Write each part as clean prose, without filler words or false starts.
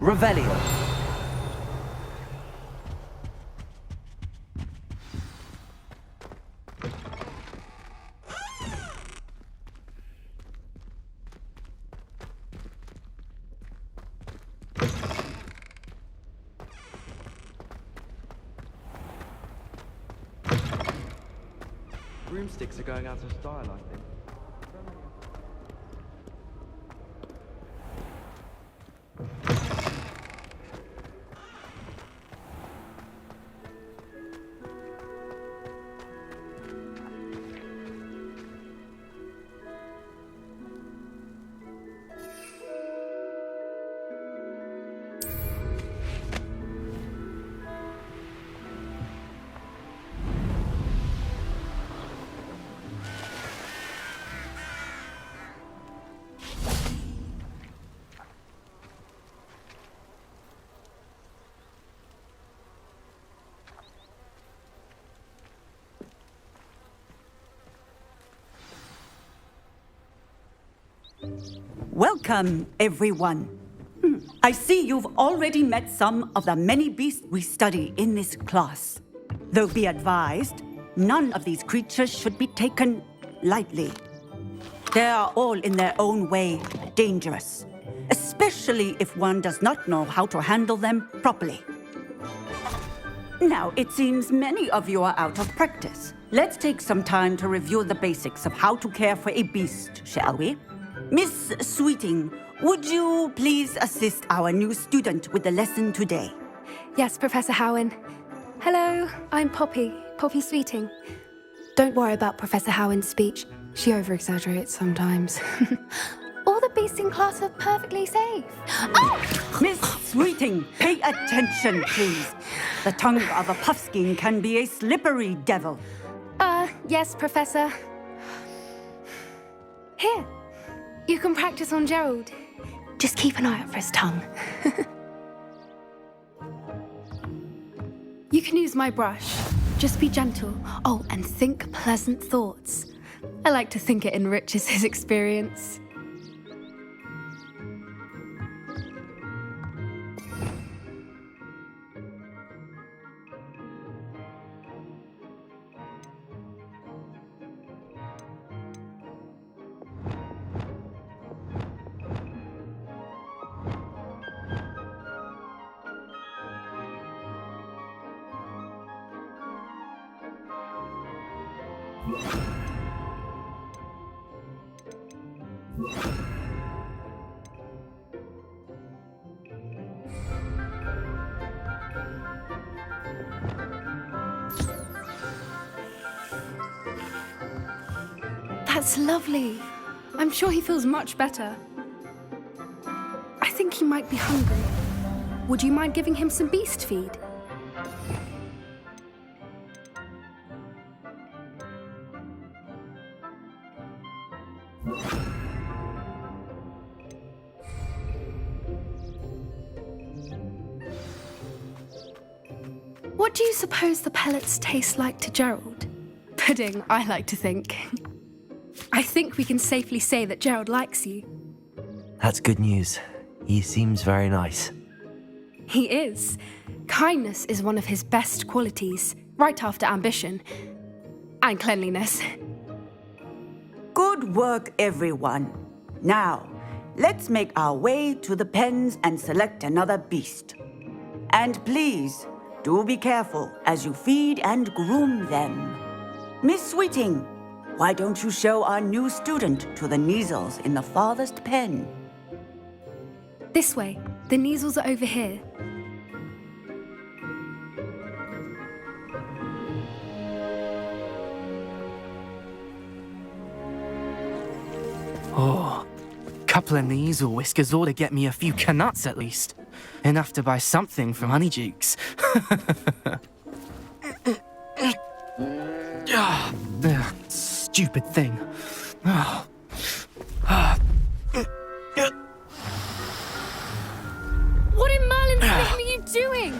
Revelio. Broomsticks are going out of style, I think. Welcome, everyone. I see you've already met some of the many beasts we study in this class. Though be advised, none of these creatures should be taken lightly. They are all in their own way dangerous, especially if one does not know how to handle them properly. Now, it seems many of you are out of practice. Let's take some time to review the basics of how to care for a beast, shall we? Miss Sweeting, would you please assist our new student with the lesson today? Yes, Professor Howen. Hello, I'm Poppy Sweeting. Don't worry about Professor Howen's speech. She over-exaggerates sometimes. All the beasts in class are perfectly safe. Oh! Miss Sweeting, pay attention, please. The tongue of a puffskein can be a slippery devil. Yes, Professor. Here, you can practice on Gerald. Just keep an eye out for his tongue. You can use my brush. Just be gentle. Oh, and think pleasant thoughts. I like to think it enriches his experience. That's lovely. I'm sure he feels much better. I think he might be hungry. Would you mind giving him some beast feed? What do you suppose the pellets taste like to Gerald? Pudding, I like to think. I think we can safely say that Gerald likes you. That's good news. He seems very nice. He is. Kindness is one of his best qualities, right after ambition. And cleanliness. Good work, everyone. Now, let's make our way to the pens and select another beast. And please, do be careful as you feed and groom them. Miss Sweeting, why don't you show our new student to the Neasels in the farthest pen? This way. The Neasels are over here. Oh, couple of Neasel whiskers ought to get me a few canuts at least. Enough to buy something from Honeydukes. Stupid thing. What in Merlin's name are you doing?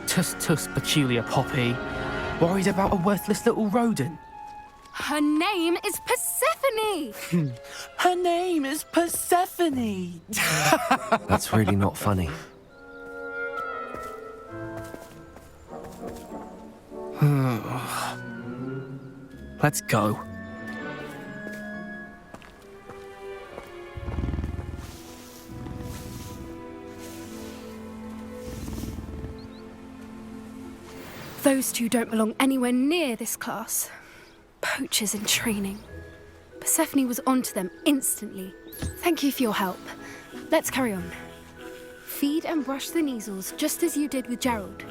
Tuss, peculiar Poppy. Worried about a worthless little rodent. Her name is Persephone! Persephone! Her name is Persephone! That's really not funny. Let's go. Those two don't belong anywhere near this class. Poachers in training. Persephone was onto them instantly. Thank you for your help. Let's carry on. Feed and brush the measles just as you did with Gerald.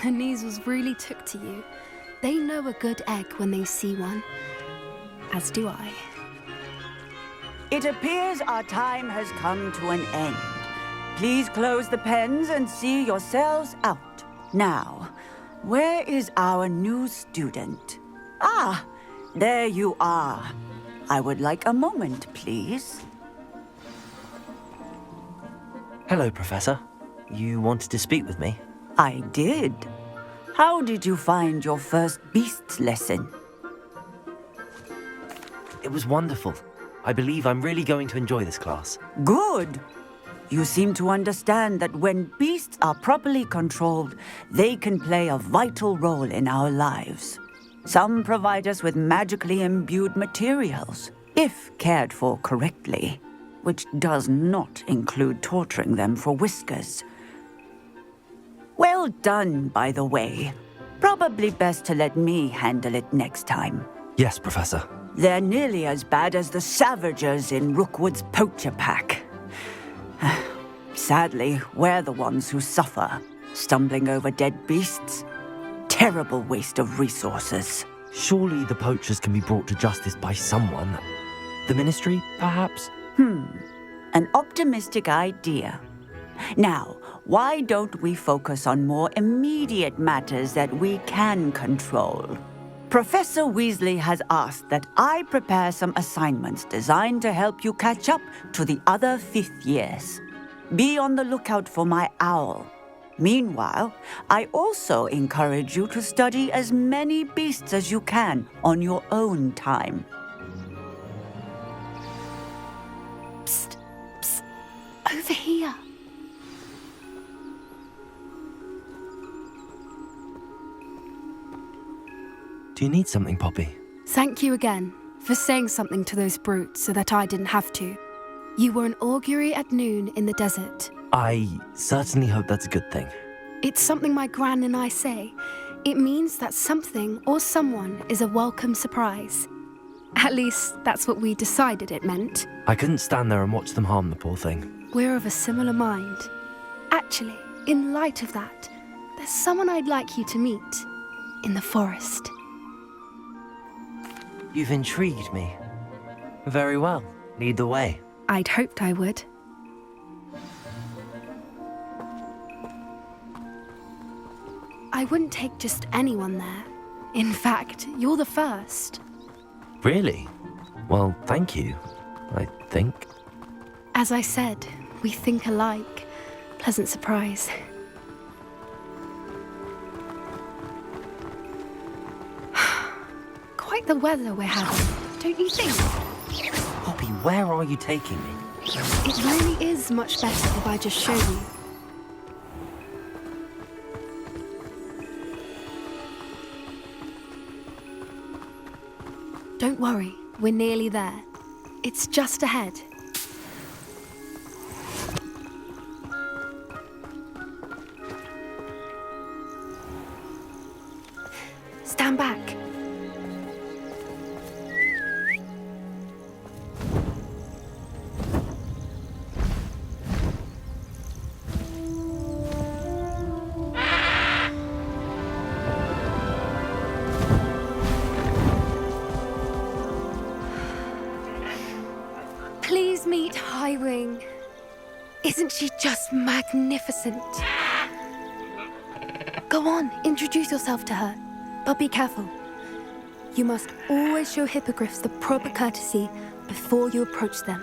The measles really took to you. They know a good egg when they see one. As do I. It appears our time has come to an end. Please close the pens and see yourselves out. Now, where is our new student? Ah, there you are. I would like a moment, please. Hello, Professor. You wanted to speak with me? I did. How did you find your first beasts lesson? It was wonderful. I believe I'm really going to enjoy this class. Good. You seem to understand that when beasts are properly controlled, they can play a vital role in our lives. Some provide us with magically imbued materials, if cared for correctly, which does not include torturing them for whiskers. Well done, by the way. Probably best to let me handle it next time. Yes, Professor. They're nearly as bad as the Savagers in Rookwood's poacher pack. Sadly, we're the ones who suffer, stumbling over dead beasts. Terrible waste of resources. Surely the poachers can be brought to justice by someone. The Ministry, perhaps? An optimistic idea. Now, why don't we focus on more immediate matters that we can control? Professor Weasley has asked that I prepare some assignments designed to help you catch up to the other fifth years. Be on the lookout for my owl. Meanwhile, I also encourage you to study as many beasts as you can on your own time. Psst, psst, over here. Do you need something, Poppy? Thank you again for saying something to those brutes so that I didn't have to. You were an augury at noon in the desert. I certainly hope that's a good thing. It's something my gran and I say. It means that something or someone is a welcome surprise. At least, that's what we decided it meant. I couldn't stand there and watch them harm the poor thing. We're of a similar mind. Actually, in light of that, there's someone I'd like you to meet. In the forest. You've intrigued me. Very well. Lead the way. I'd hoped I would. I wouldn't take just anyone there. In fact, you're the first. Really? Well, thank you, I think. As I said, we think alike. Pleasant surprise. Quite the weather we're having, don't you think? Poppy, where are you taking me? It really is much better if I just show you. Don't worry, we're nearly there. It's just ahead. Stand back. Please meet Highwing. Isn't she just magnificent? Go on, introduce yourself to her. But be careful. You must always show hippogriffs the proper courtesy before you approach them.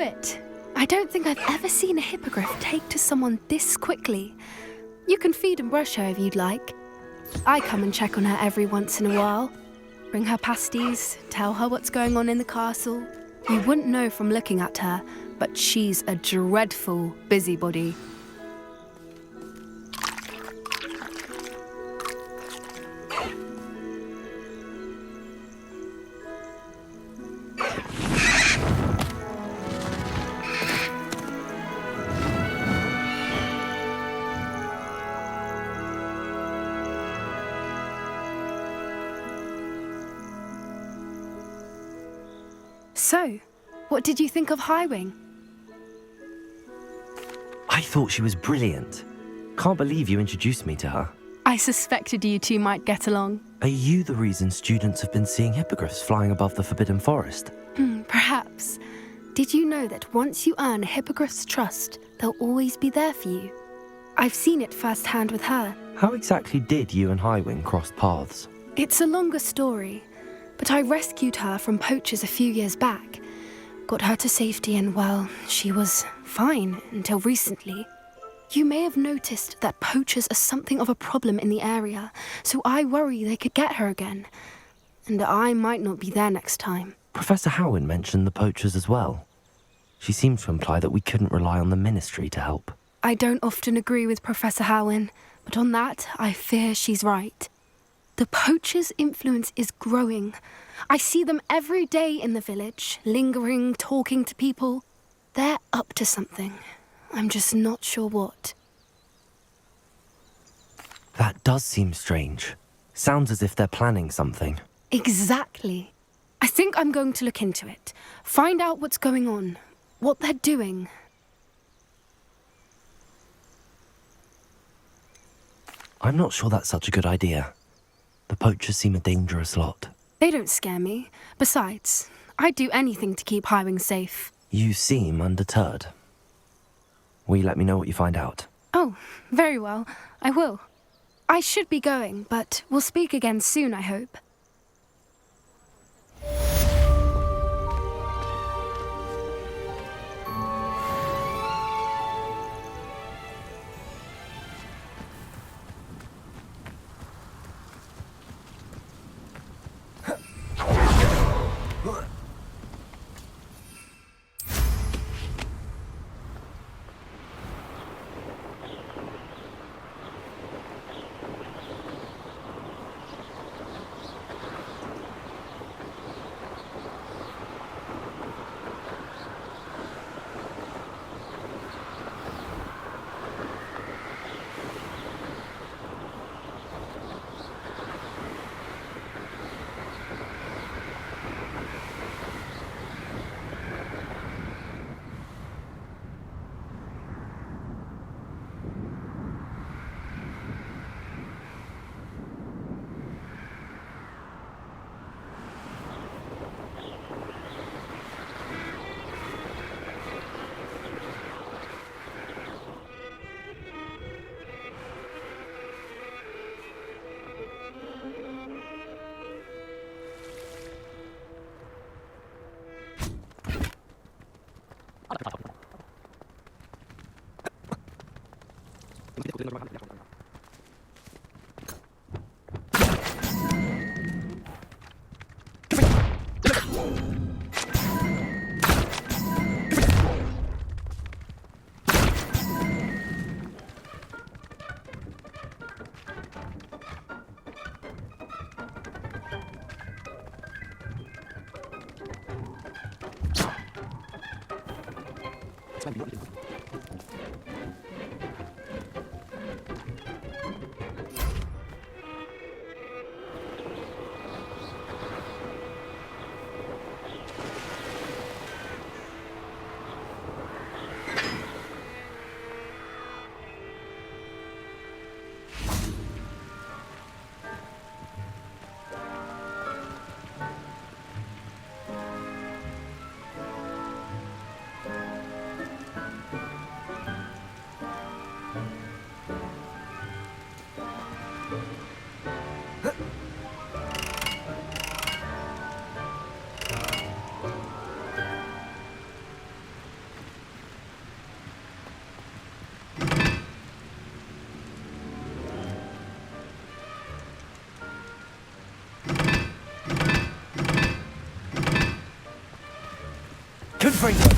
it. I don't think I've ever seen a hippogriff take to someone this quickly. You can feed and brush her if you'd like. I come and check on her every once in a while. Bring her pasties, tell her what's going on in the castle. You wouldn't know from looking at her, but she's a dreadful busybody. So, what did you think of Highwing? I thought she was brilliant. Can't believe you introduced me to her. I suspected you two might get along. Are you the reason students have been seeing hippogriffs flying above the Forbidden Forest? Perhaps. Did you know that once you earn a hippogriff's trust, they'll always be there for you? I've seen it firsthand with her. How exactly did you and Highwing cross paths? It's a longer story, but I rescued her from poachers a few years back. Got her to safety and, well, she was fine until recently. You may have noticed that poachers are something of a problem in the area, so I worry they could get her again. And I might not be there next time. Professor Howin mentioned the poachers as well. She seemed to imply that we couldn't rely on the Ministry to help. I don't often agree with Professor Howin, but on that, I fear she's right. The poachers' influence is growing. I see them every day in the village, lingering, talking to people. They're up to something. I'm just not sure what. That does seem strange. Sounds as if they're planning something. Exactly. I think I'm going to look into it. Find out what's going on, what they're doing. I'm not sure that's such a good idea. The poachers seem a dangerous lot. They don't scare me. Besides, I'd do anything to keep Highwing safe. You seem undeterred. Will you let me know what you find out? Oh, very well. I will. I should be going, but we'll speak again soon, I hope. framework.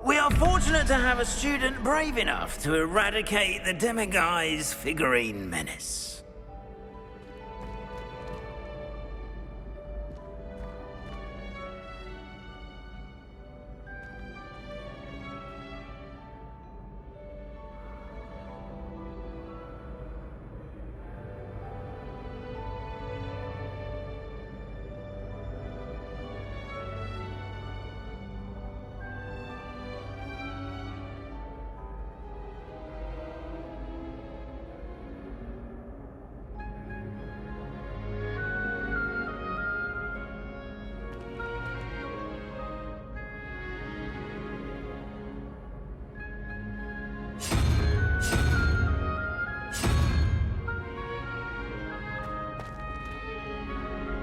We are fortunate to have a student brave enough to eradicate the Demiguise figurine menace.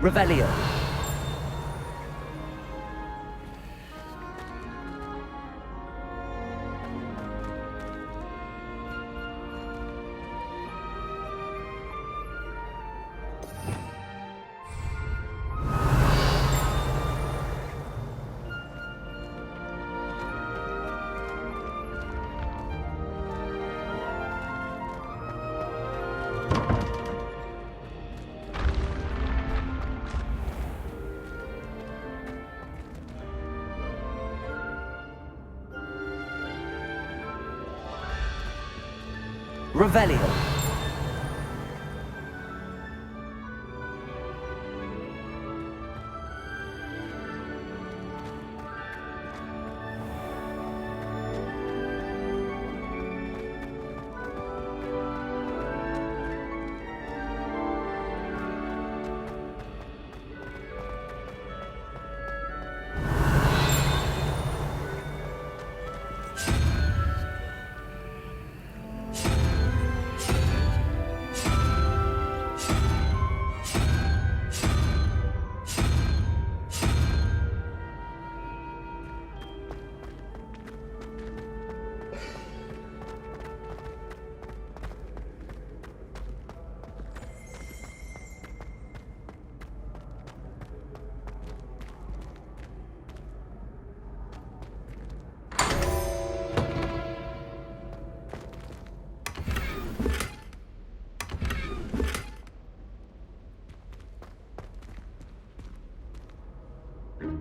Revelio. Revelio.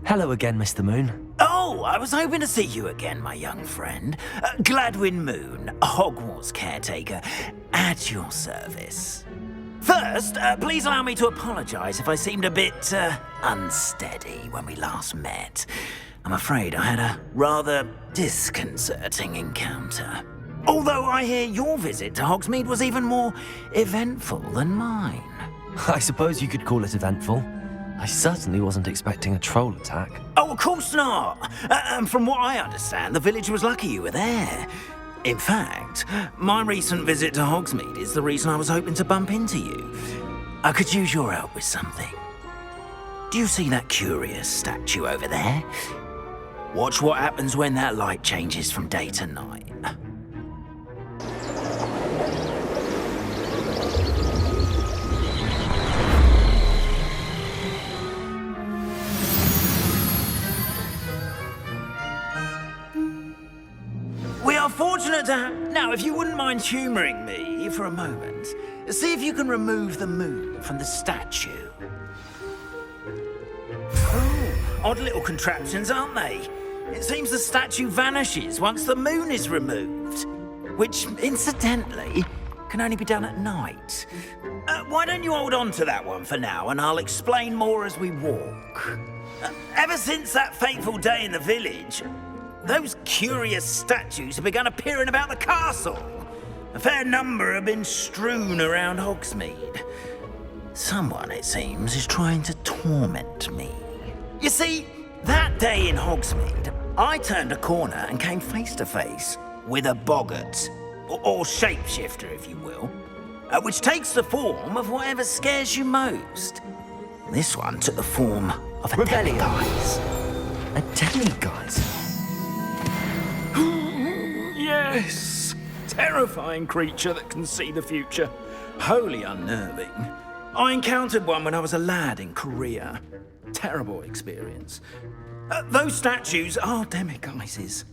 Hello again, Mr. Moon. Oh, I was hoping to see you again, my young friend. Gladwin Moon, Hogwarts caretaker, at your service. First, please allow me to apologise if I seemed a bit unsteady when we last met. I'm afraid I had a rather disconcerting encounter. Although I hear your visit to Hogsmeade was even more eventful than mine. I suppose you could call it eventful. I certainly wasn't expecting a troll attack. Oh, of course not. And from what I understand, the village was lucky you were there. In fact, my recent visit to Hogsmeade is the reason I was hoping to bump into you. I could use your help with something. Do you see that curious statue over there? Watch what happens when that light changes from day to night. We are fortunate to have... Now, if you wouldn't mind humouring me for a moment, see if you can remove the moon from the statue. Oh, odd little contraptions, aren't they? It seems the statue vanishes once the moon is removed, which, incidentally, can only be done at night. Why don't you hold on to that one for now, and I'll explain more as we walk. Ever since that fateful day in the village, those curious statues have begun appearing about the castle. A fair number have been strewn around Hogsmeade. Someone, it seems, is trying to torment me. You see, that day in Hogsmeade, I turned a corner and came face to face with a boggart, or shapeshifter, if you will, which takes the form of whatever scares you most. This one took the form of a demiguise. A demiguise? Yes! Terrifying creature that can see the future. Wholly unnerving. I encountered one when I was a lad in Korea. Terrible experience. Those statues are demiguises.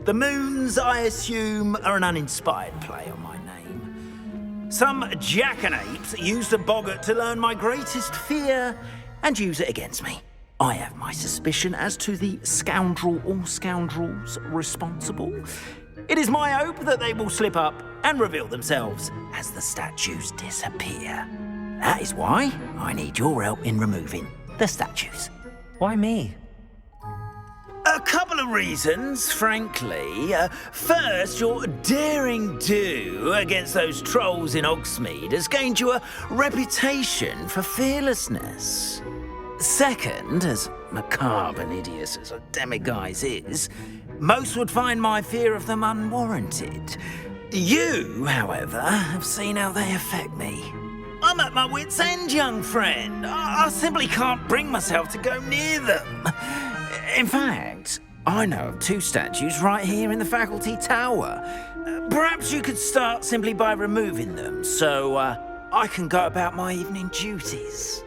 The moons, I assume, are an uninspired play on my name. Some jackanapes used a boggart to learn my greatest fear and use it against me. I have my suspicion as to the scoundrel or scoundrels responsible. It is my hope that they will slip up and reveal themselves as the statues disappear. That is why I need your help in removing the statues. Why me? A couple of reasons, frankly. First, your daring do against those trolls in Hogsmeade has gained you a reputation for fearlessness. Second, as macabre and hideous as a demiguise is, most would find my fear of them unwarranted. You, however, have seen how they affect me. I'm at my wit's end, young friend. I simply can't bring myself to go near them. In fact, I know of two statues right here in the faculty tower. Perhaps you could start simply by removing them, so I can go about my evening duties.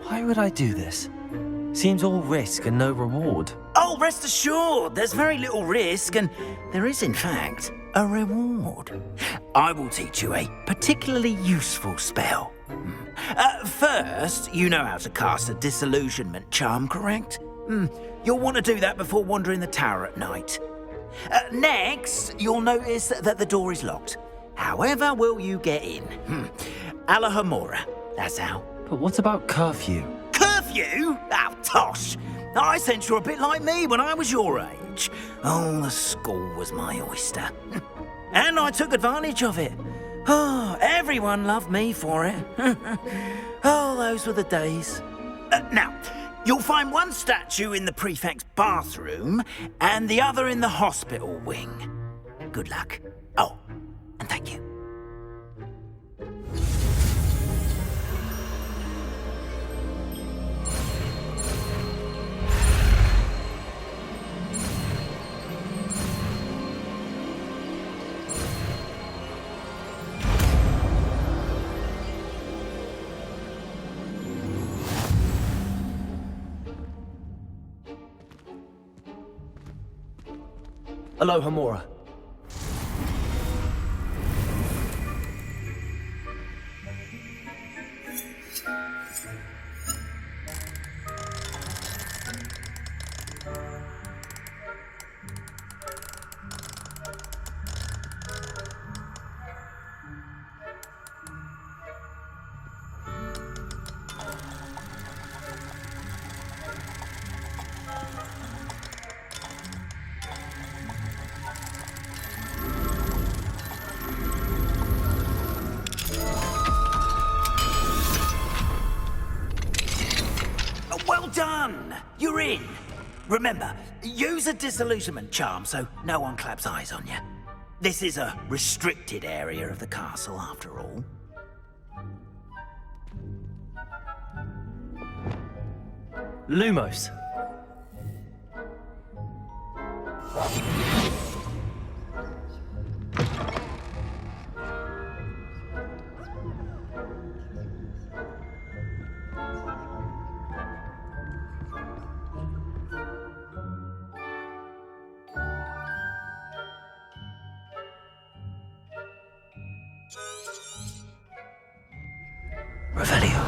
Why would I do this? Seems all risk and no reward. Oh, rest assured, there's very little risk, and there is, in fact, a reward. I will teach you a particularly useful spell. First, you know how to cast a disillusionment charm, correct? You'll want to do that before wandering the tower at night. Next, you'll notice that the door is locked. However will you get in? Alahomora, that's how. But what about curfew? Curfew? Oh, tosh. I sense you're a bit like me when I was your age. Oh, the school was my oyster. And I took advantage of it. Oh, everyone loved me for it. Oh, those were the days. Now, you'll find one statue in the prefect's bathroom and the other in the hospital wing. Good luck. Oh, and thank you. Alohomora. Well done! You're in. Remember, use a disillusionment charm so no one claps eyes on you. This is a restricted area of the castle, after all. Lumos. Revelio.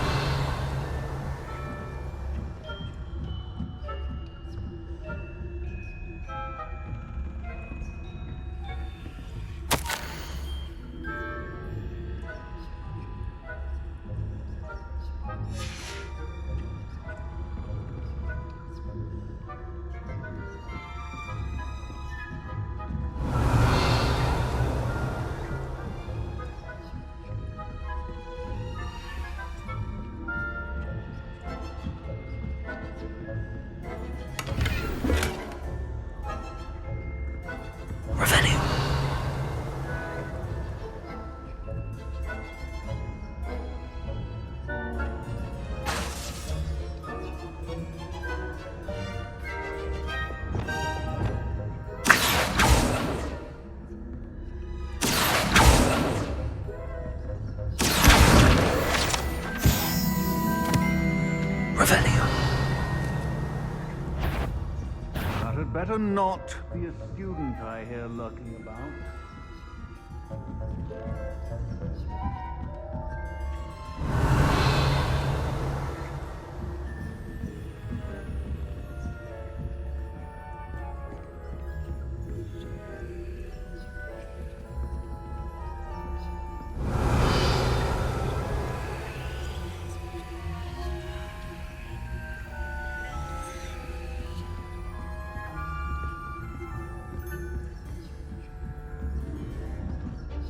That had better not be a student I hear lurking about.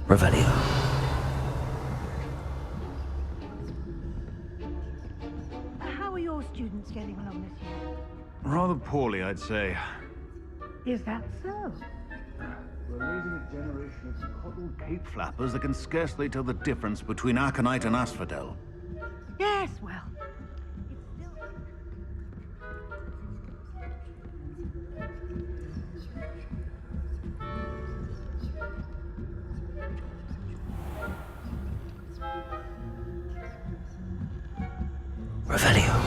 Revelio. How are your students getting along this year? Rather poorly, I'd say. Is that so? We're raising a generation of coddled cape flappers that can scarcely tell the difference between aconite and asphodel. Yes, well, Revelio.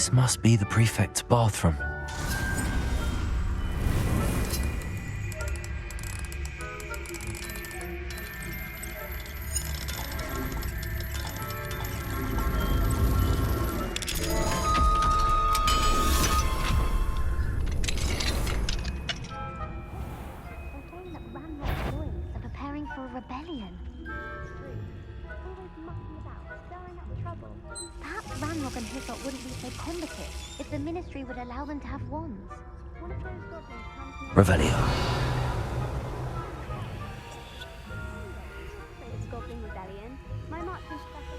This must be the prefect's bathroom. They're saying that Ranrock's boys are preparing for a rebellion. Always mucking about, stirring up trouble. Perhaps Ranrock and his lot wouldn't be so combative if the Ministry would allow them to have wands. One of those goblins comes near Revelio. Goblin Rebellion. My marching special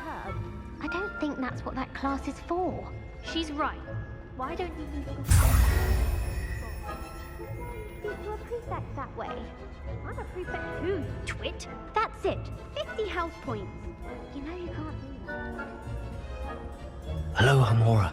Herb, I don't think that's what that class is for. She's right. Why don't you use your Speak to a prefect that way. I'm a prefect too, you twit. That's it. 50 house points. You know you can't do that. Hello, Hamora.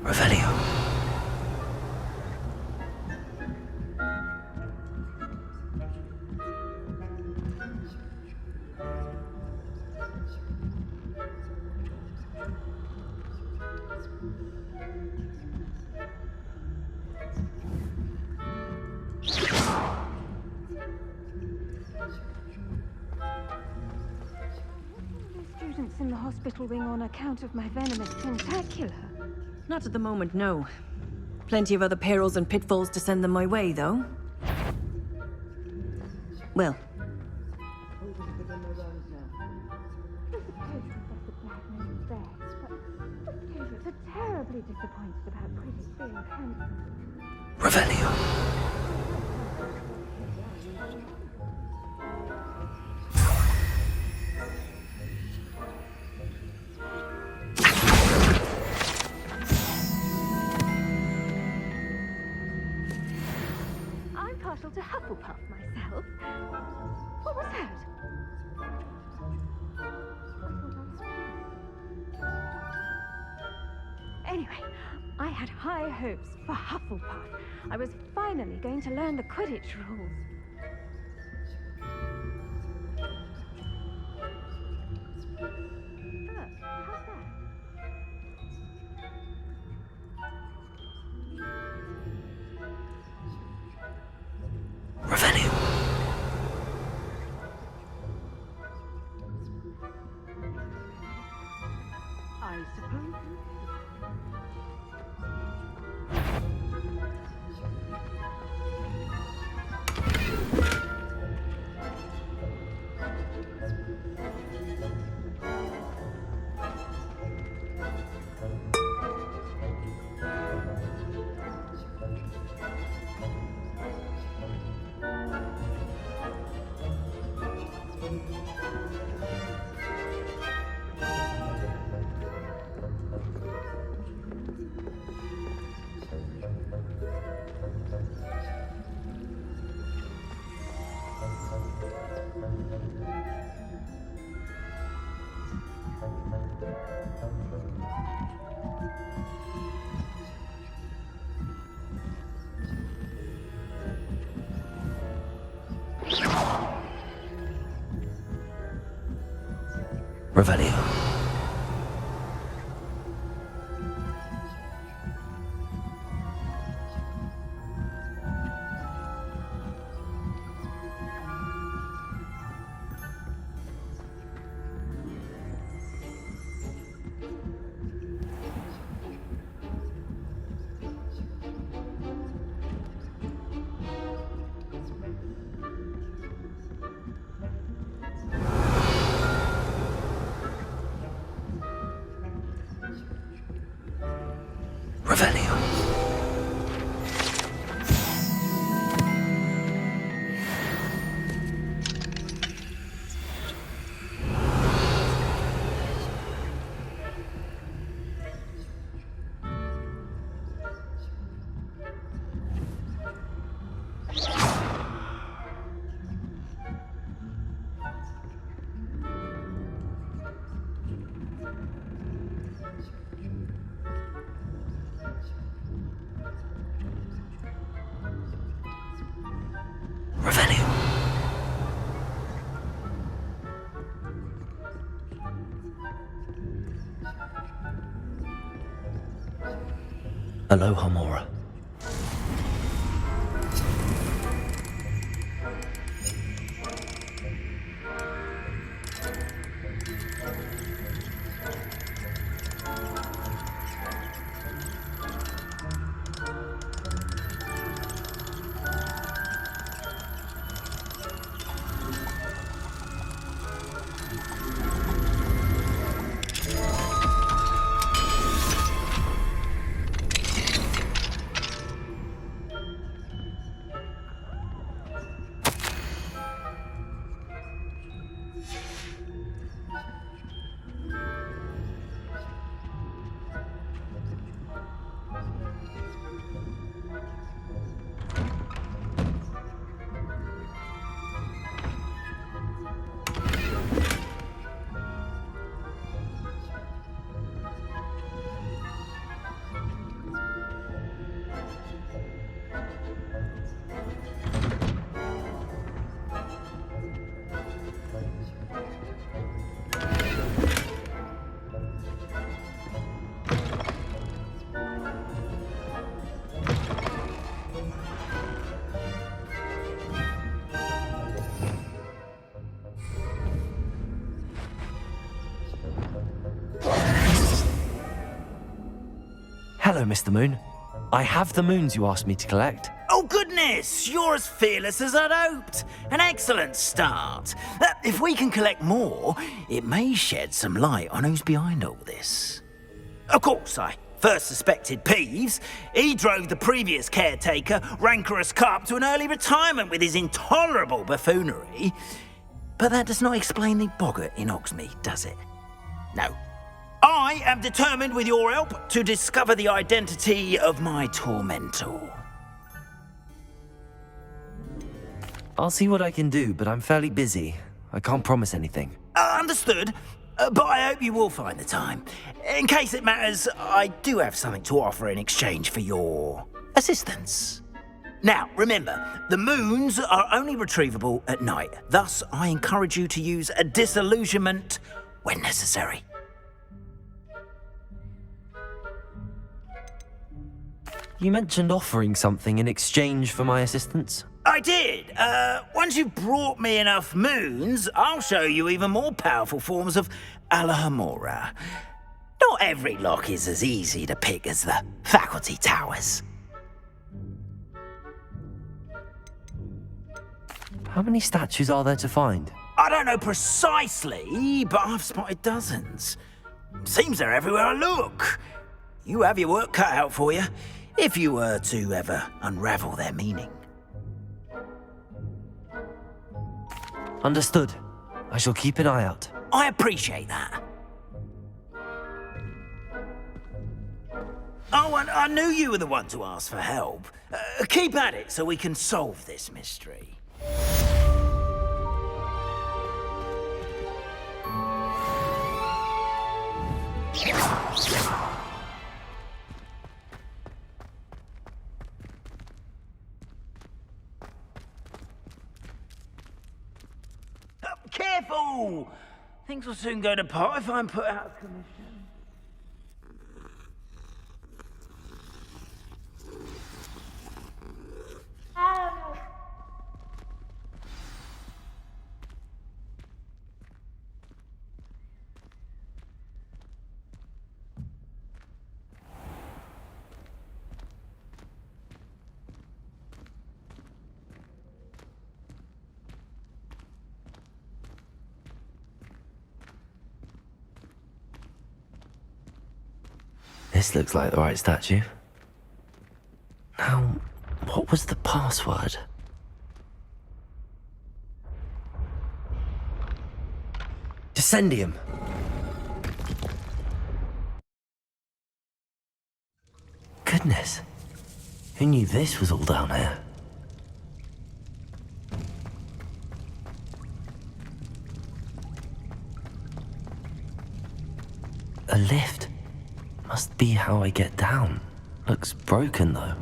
Revelio. Students in the hospital wing on account of my venomous tentacular. Not at the moment, no. Plenty of other perils and pitfalls to send them my way, though. Well, Students are terribly disappointed about critics being cancelled. Revelio. I'm partial to Hufflepuff myself. What was that? Anyway, I had high hopes for Hufflepuff. I was finally going to learn the Quidditch rules. How's that? Revelio. I suppose. Revelio. Aloha, Mora. Hello, Mr. Moon. I have the moons you asked me to collect. Oh, goodness! You're as fearless as I'd hoped. An excellent start. If we can collect more, it may shed some light on who's behind all this. Of course, I first suspected Peeves. He drove the previous caretaker, Rancorous Carp, to an early retirement with his intolerable buffoonery. But that does not explain the boggart in Hogsmeade, does it? No. I am determined, with your help, to discover the identity of my tormentor. I'll see what I can do, but I'm fairly busy. I can't promise anything. Understood, but I hope you will find the time. In case it matters, I do have something to offer in exchange for your assistance. Now, remember, the moons are only retrievable at night. Thus, I encourage you to use a disillusionment when necessary. You mentioned offering something in exchange for my assistance? I did. Once you've brought me enough moons, I'll show you even more powerful forms of Alohomora. Not every lock is as easy to pick as the faculty towers. How many statues are there to find? I don't know precisely, but I've spotted dozens. Seems they're everywhere I look. You have your work cut out for you, if you were to ever unravel their meaning. Understood. I shall keep an eye out. I appreciate that. Oh, and I knew you were the one to ask for help. Keep at it so we can solve this mystery. Careful! Things will soon go to pot if I'm put out of commission. This looks like the right statue. Now, what was the password? Descendium! Goodness, who knew this was all down here? A lift. Must be how I get down. Looks broken, though.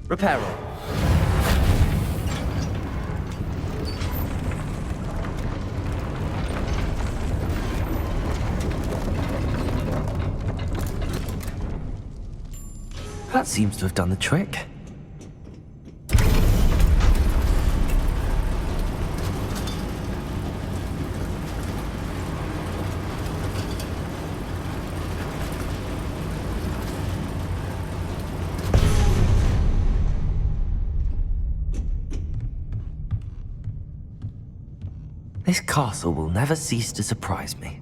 Repair all. That seems to have done the trick. This castle will never cease to surprise me.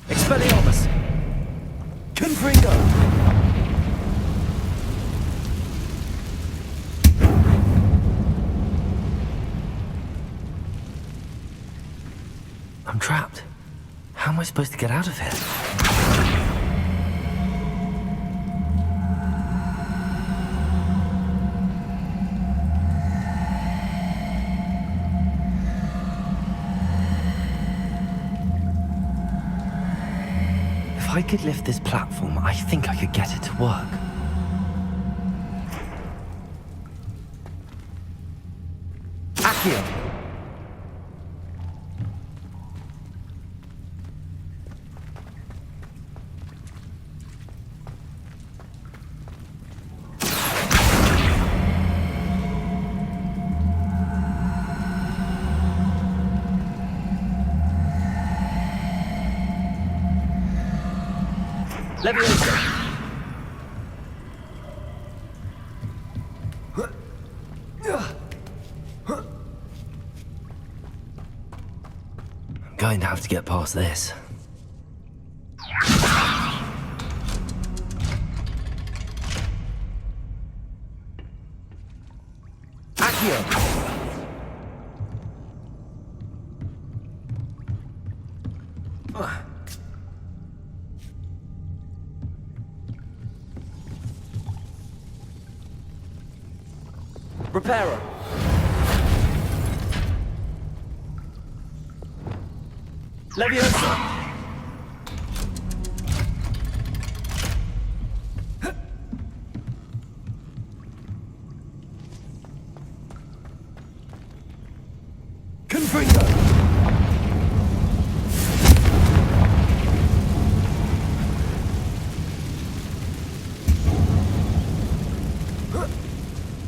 Expelliarmus! Confringo! I'm trapped. How am I supposed to get out of here? If I could lift this platform, I think I could get it to work. Accio! Leviosa! I'm going to have to get past this. Accio! Reparo! Leviosa! Confringo!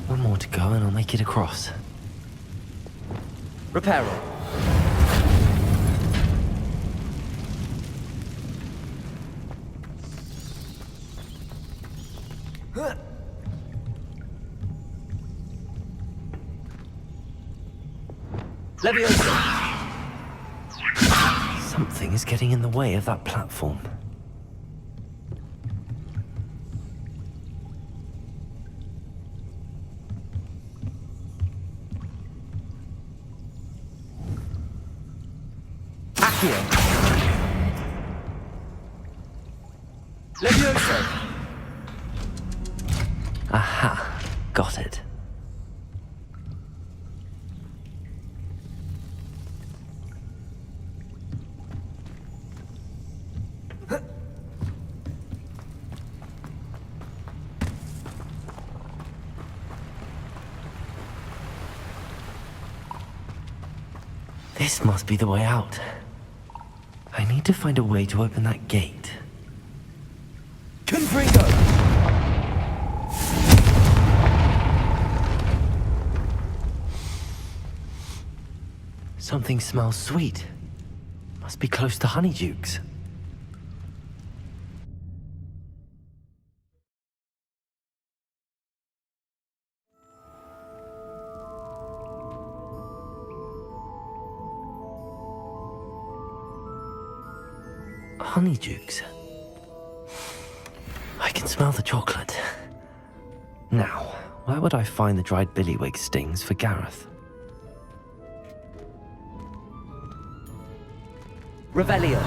One more to go and I'll make it across. Reparo! Leviosa! Something is getting in the way of that platform. Accio! Leviosa! Aha! Got it. This must be the way out. I need to find a way to open that gate. Confringo! Something smells sweet. Must be close to Honeydukes. Honeydukes. I can smell the chocolate. Now, where would I find the dried billywig stings for Gareth? Revelio.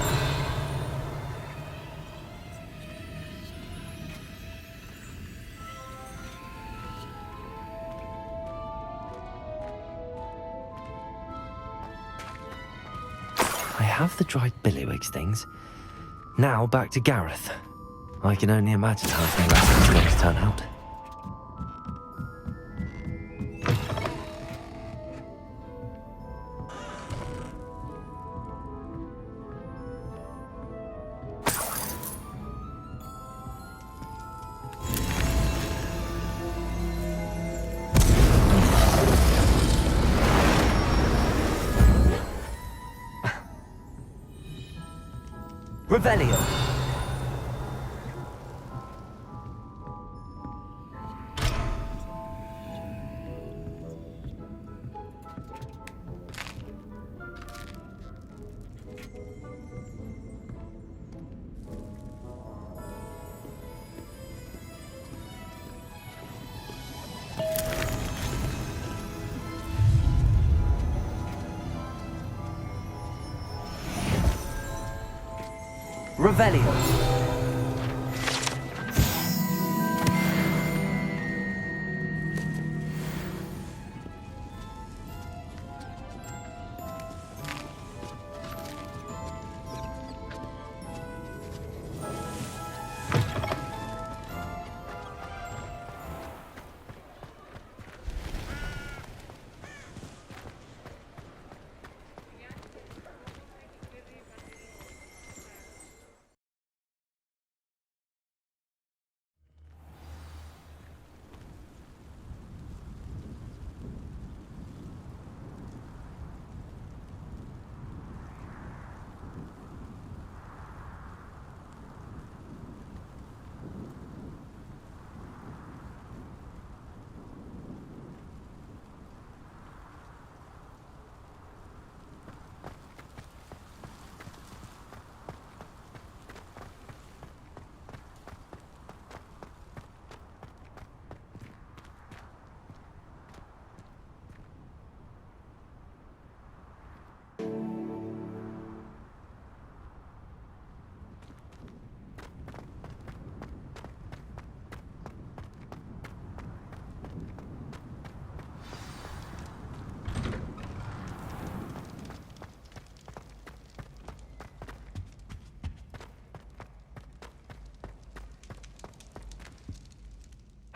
I have the dried billywig stings. Now back to Gareth. I can only imagine how his new lesson's going to turn out. Revelio. Revelio.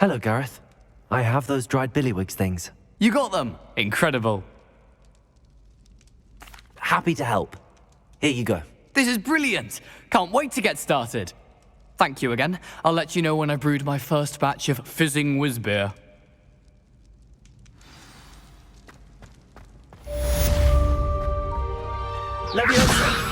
Hello, Gareth. I have those dried billywig things. You got them? Incredible. Happy to help. Here you go. This is brilliant. Can't wait to get started. Thank you again. I'll let you know when I brewed my first batch of fizzing whizbeer. Leviosa.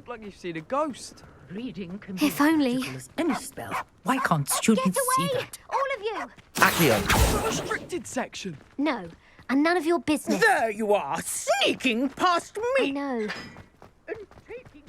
Look like you've seen a ghost. Reading can If only. as any spell. Why can't students see Get away! that? All of you! Accio. The restricted section. No, and none of your business. There you are, sneaking past I me. know. And taking...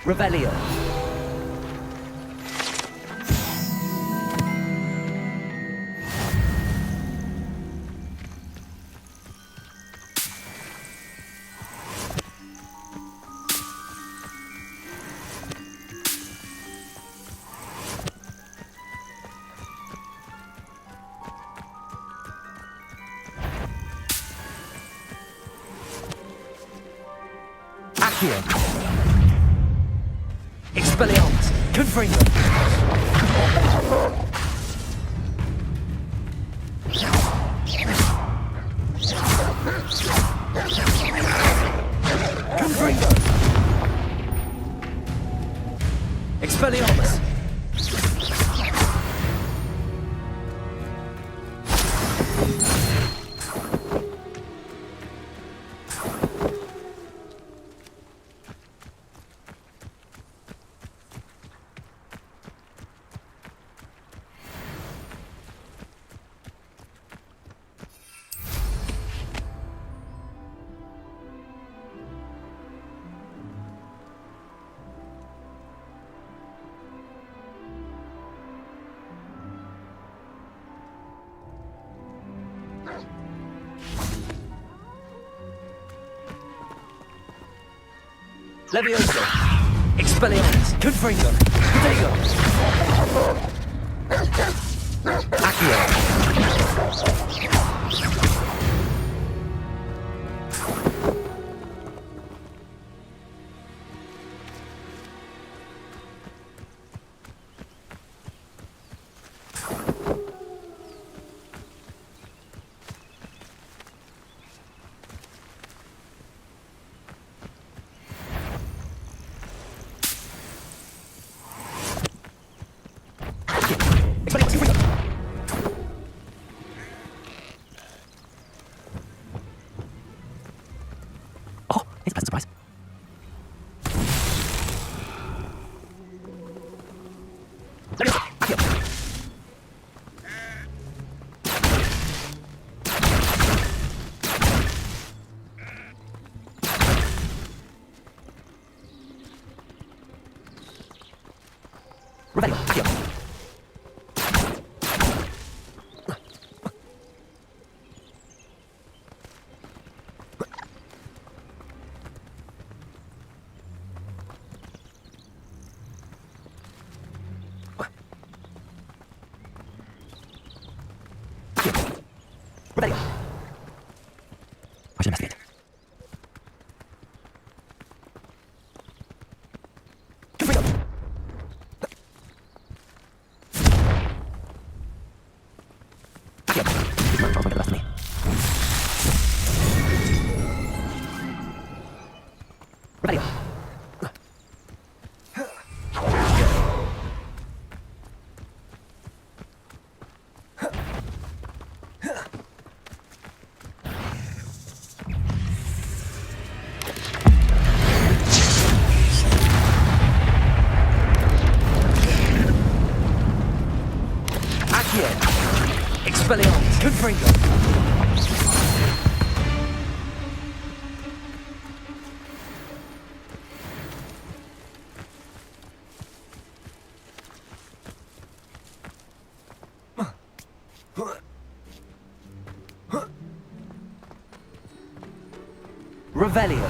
Revelio. Accio. Expelliarmus. Confringo. Confringo. Expelliarmus. Levioso. Expelliarmus. Confringo. Protego. Accio. Oh, it's a pleasant surprise. Revelio. Accio. Revelio. I should investigate. Confringo. Accio. These man trolls won't get the best of me. Revelio. Accio. Expelliarmus. Confringo. Revelio.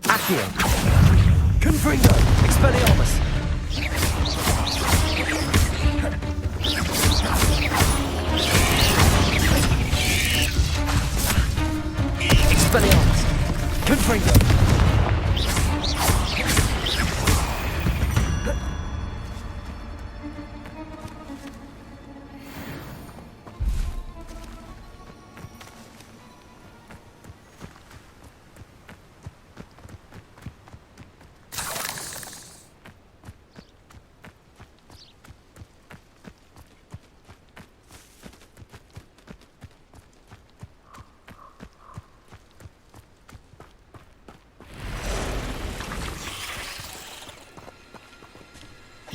Accio. Confringo. Expelliarmus. Expelliarmus. Confringo.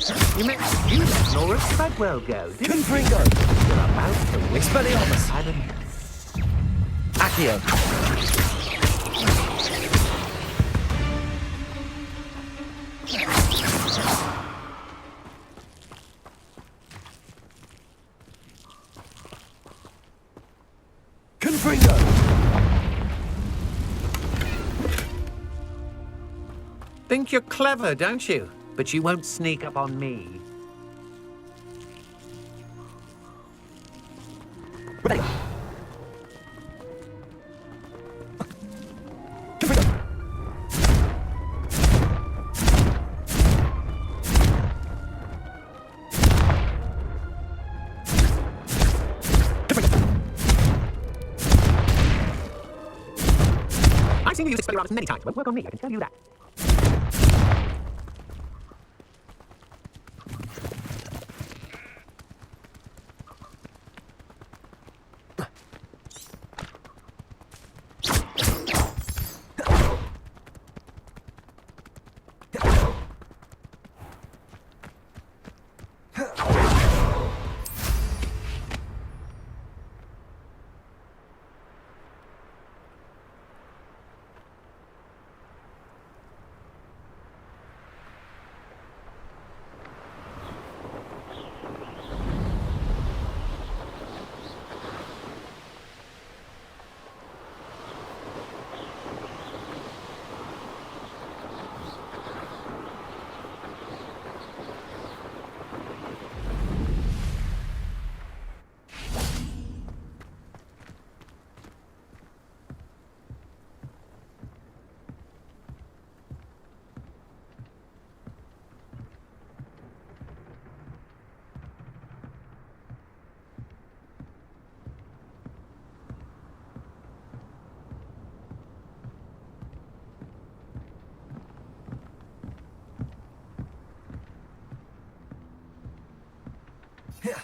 You met Laura Treadwell go, didn't you? Confringo! You're about to win. Expelliarmus! Accio. Confringo! Think you're clever, don't you? But you won't sneak up on me. Revelio! I've seen you use Expelliarmus many times. Won't work on me, I can tell you that. Yeah.